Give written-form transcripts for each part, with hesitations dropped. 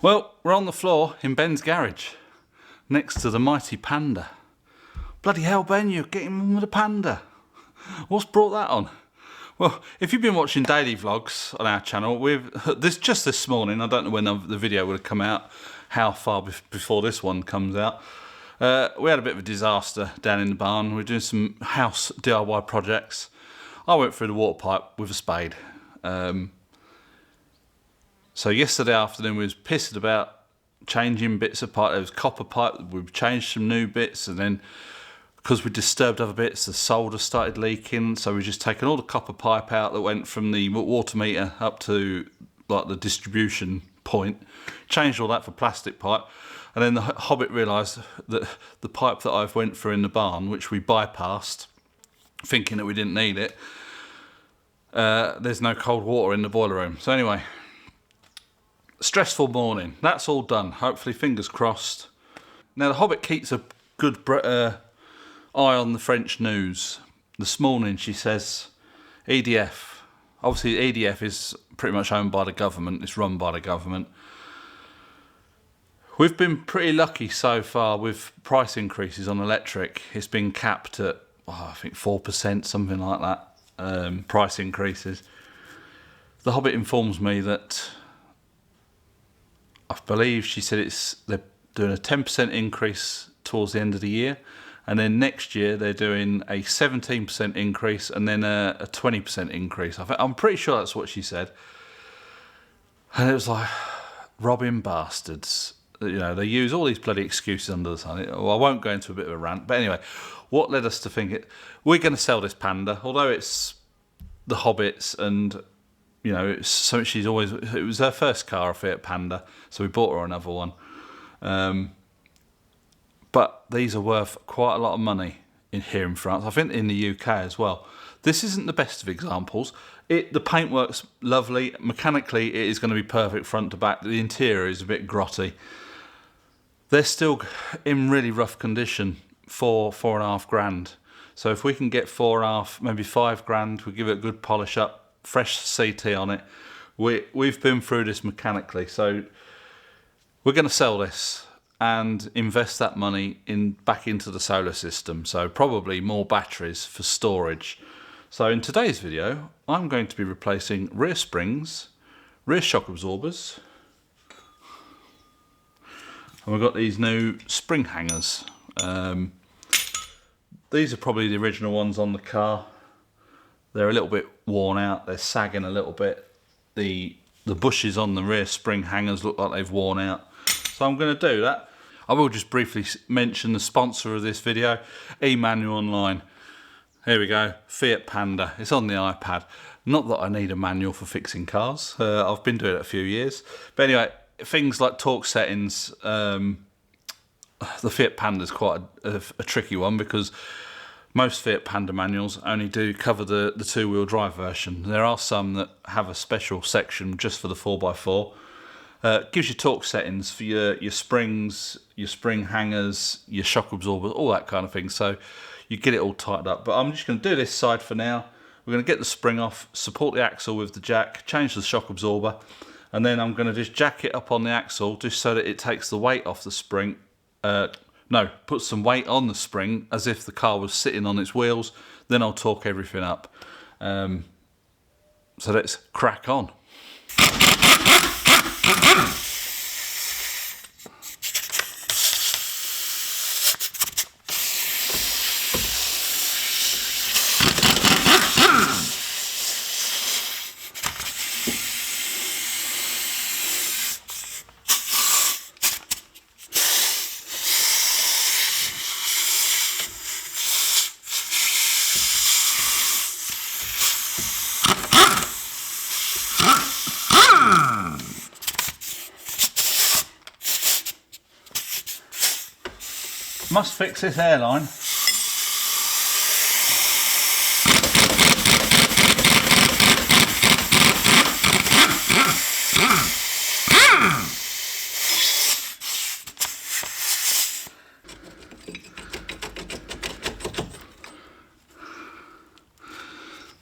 Well, we're on the floor in Ben's garage, next to the mighty Panda. Bloody hell, Ben, you're getting on with the Panda. What's brought that on? Well, if you've been watching daily vlogs on our channel, just this morning, I don't know when the video would have come out, how far before this one comes out. We had a bit of a disaster down in the barn. We're doing some house DIY projects. I went through the water pipe with a spade. So yesterday afternoon we was pissed about changing bits of pipe. There was copper pipe, we've changed some new bits, and then because we disturbed other bits, the solder started leaking, so we've just taken all the copper pipe out that went from the water meter up to like the distribution point, changed all that for plastic pipe, and then the Hobbit realised that the pipe that I've went through in the barn, which we bypassed, thinking that we didn't need it, there's no cold water in the boiler room. So anyway, stressful morning. That's all done. Hopefully, fingers crossed. Now the Hobbit keeps a good eye on the French news. This morning she says EDF. Obviously EDF is pretty much owned by the government. It's run by the government. We've been pretty lucky so far with price increases on electric. It's been capped at, I think 4%, something like that, price increases. The Hobbit informs me that I believe she said they're doing a 10% increase towards the end of the year, and then next year they're doing a 17% increase and then a 20% increase. I'm pretty sure that's what she said. And it was like, robbing bastards. You know, they use all these bloody excuses under the sun. Well, I won't go into a bit of a rant, but anyway, what led us to think we're going to sell this Panda, although it's the Hobbit's, and you know, it was her first car, a Fiat Panda, so we bought her another one. But these are worth quite a lot of money here in France. I think in the UK as well. This isn't the best of examples. The paintwork's lovely. Mechanically, it is going to be perfect front to back. The interior is a bit grotty. They're still in really rough condition for £4,500. So if we can get 4.5, maybe £5,000, we'll give it a good polish up, fresh CT on it. We've been through this mechanically, so we're going to sell this and invest that money back into the solar system. So probably more batteries for storage. So in today's video, I'm going to be replacing rear springs, rear shock absorbers, and we've got these new spring hangers. These are probably the original ones on the car. They're a little bit worn out, they're sagging a little bit. The bushes on the rear spring hangers look like they've worn out. So I'm going to do that. I will just briefly mention the sponsor of this video, eManual Online. Here we go, Fiat Panda. It's on the iPad. Not that I need a manual for fixing cars. I've been doing it a few years. But anyway, things like torque settings, the Fiat Panda is quite a tricky one because most Fiat Panda manuals only do cover the two-wheel drive version. There are some that have a special section just for the 4x4. Gives you torque settings for your springs, your spring hangers, your shock absorbers, all that kind of thing. So you get it all tightened up. But I'm just going to do this side for now. We're going to get the spring off, support the axle with the jack, change the shock absorber, and then I'm going to just jack it up on the axle just so that it takes the weight off the spring. Put some weight on the spring as if the car was sitting on its wheels. Then I'll torque everything up. So let's crack on. Must fix this airline.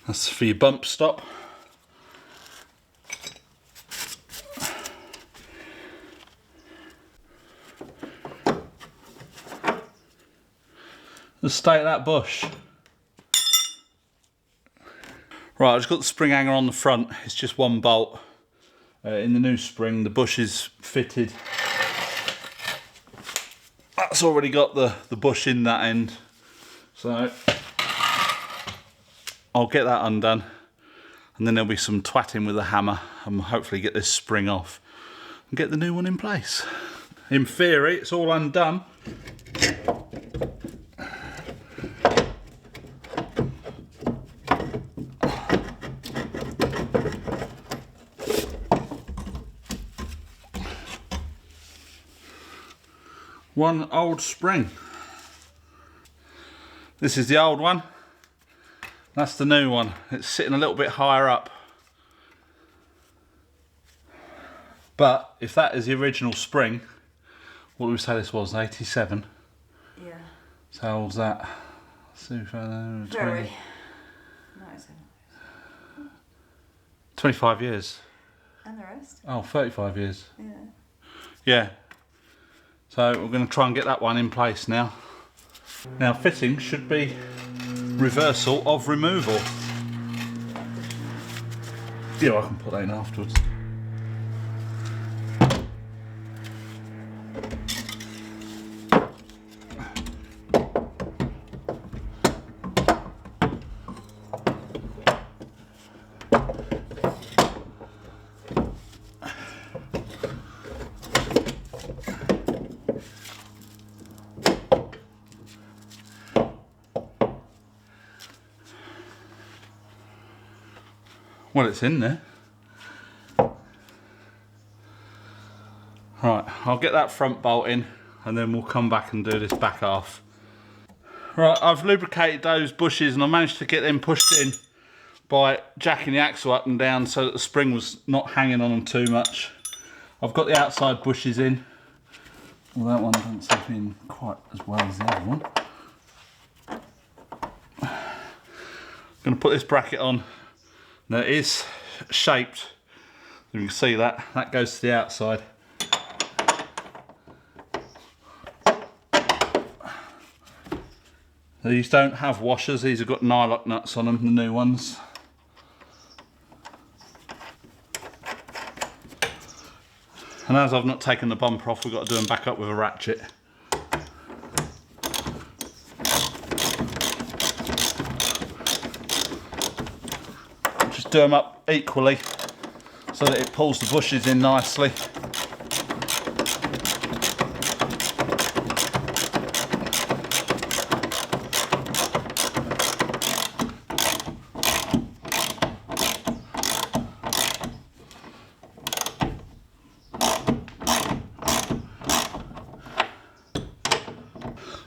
That's for your bump stop. The state of that bush. Right, I've just got the spring hanger on the front. It's just one bolt. In the new spring, the bush is fitted. That's already got the bush in that end. So I'll get that undone. And then there'll be some twatting with a hammer and hopefully get this spring off and get the new one in place. In theory, it's all undone. One old spring. This is the old one. That's the new one. It's sitting a little bit higher up. But if that is the original spring, what do we say this was? 87? Yeah. So how old's that? Very. 25 years. And the rest? Oh, 35 years. Yeah. Yeah. So we're going to try and get that one in place now. Now fitting should be reversal of removal. Yeah, I can put that in afterwards. Well, it's in there. Right, I'll get that front bolt in and then we'll come back and do this back half. Right, I've lubricated those bushes and I managed to get them pushed in by jacking the axle up and down so that the spring was not hanging on them too much. I've got the outside bushes in. Well, that one doesn't seem to be in quite as well as the other one. I'm going to put this bracket on. Now it is shaped, you can see that goes to the outside. These don't have washers, these have got nylock nuts on them, the new ones. And as I've not taken the bumper off, we've got to do them back up with a ratchet. Do them up equally so that it pulls the bushes in nicely.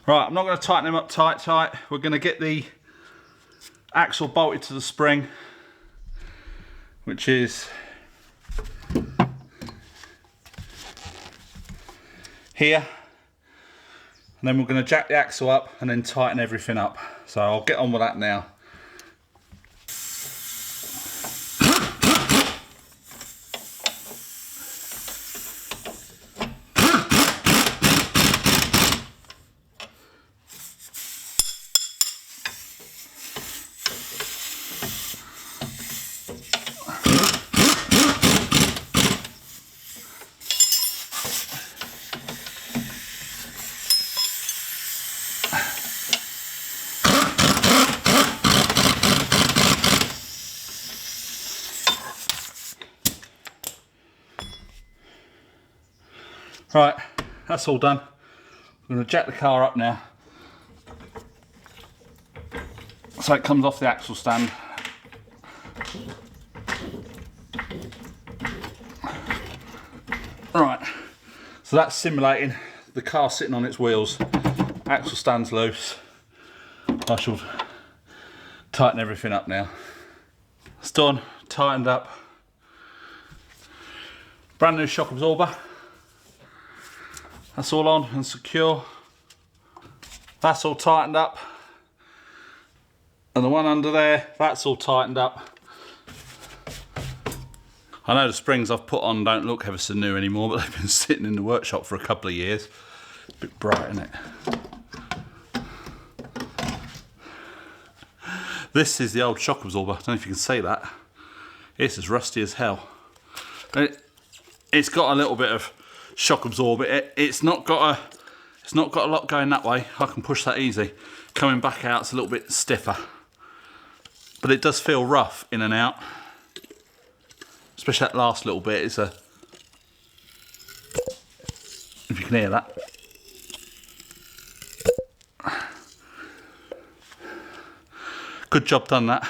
Right, I'm not going to tighten them up tight. We're going to get the axle bolted to the spring, which is here, and then we're going to jack the axle up and then tighten everything up. So I'll get on with that now. Right, that's all done. I'm going to jack the car up now so it comes off the axle stand. Right, so that's simulating the car sitting on its wheels. Axle stand's loose. I shall tighten everything up now. It's done, tightened up. Brand new shock absorber. That's all on and secure. That's all tightened up. And the one under there, that's all tightened up. I know the springs I've put on don't look ever so new anymore, but they've been sitting in the workshop for a couple of years. It's a bit bright, isn't it? This is the old shock absorber. I don't know if you can see that. It's as rusty as hell. It's got a little bit of shock absorber. It's not got a lot going that way. I can push that easy. Coming back out, it's a little bit stiffer. But it does feel rough in and out. Especially that last little bit. It's a... If you can hear that. Good job done that.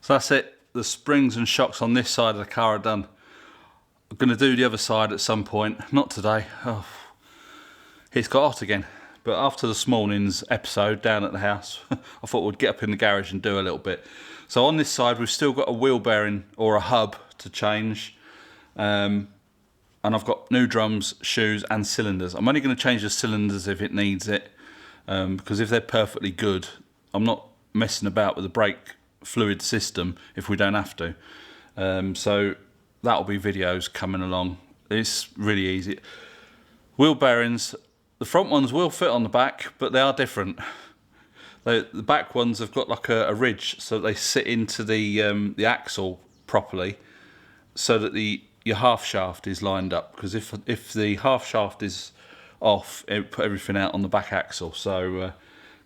So that's it. The springs and shocks on this side of the car are done. I'm going to do the other side at some point. Not today. Oh, it's got hot again. But after this morning's episode down at the house, I thought we'd get up in the garage and do a little bit. So on this side, we've still got a wheel bearing or a hub to change. And I've got new drums, shoes and cylinders. I'm only going to change the cylinders if it needs it. Because if they're perfectly good, I'm not messing about with the brake fluid system if we don't have to. So that'll be videos coming along. It's really easy. Wheel bearings, the front ones will fit on the back, but they are different. The back ones have got like a ridge, so they sit into the axle properly, so that your half shaft is lined up. Because if the half shaft is off, it put everything out on the back axle. So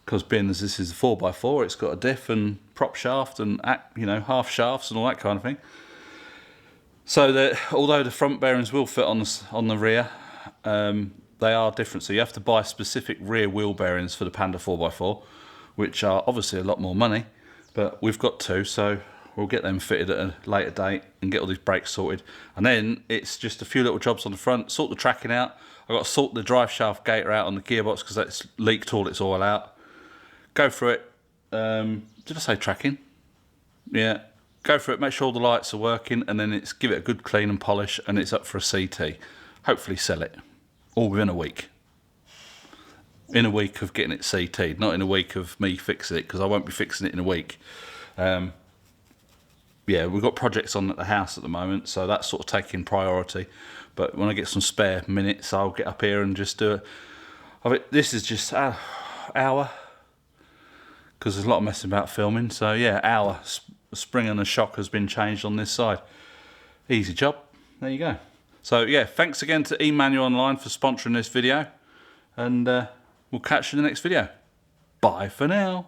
because being as this is a 4x4, it's got a diff and prop shaft and half shafts and all that kind of thing. So that although the front bearings will fit on the rear, they are different. So you have to buy specific rear wheel bearings for the Panda 4x4, which are obviously a lot more money, but we've got two, so we'll get them fitted at a later date and get all these brakes sorted. And then it's just a few little jobs on the front, sort the tracking out. I've got to sort the drive shaft gator out on the gearbox because that's leaked all its oil out. Go through it. Did I say tracking? Yeah. Go through it, make sure all the lights are working, and then give it a good clean and polish, and it's up for a CT. Hopefully sell it. All within a week. In a week of getting it CT'd, not in a week of me fixing it, because I won't be fixing it in a week. Yeah, we've got projects on at the house at the moment, so that's sort of taking priority. But when I get some spare minutes, I'll get up here and just do it. This is just an hour, because there's a lot of messing about filming. So yeah, hour. The spring and the shock has been changed on this side. Easy job. There you go. So yeah, thanks again to Emmanuel Online for sponsoring this video, and we'll catch you in the next video. Bye for now.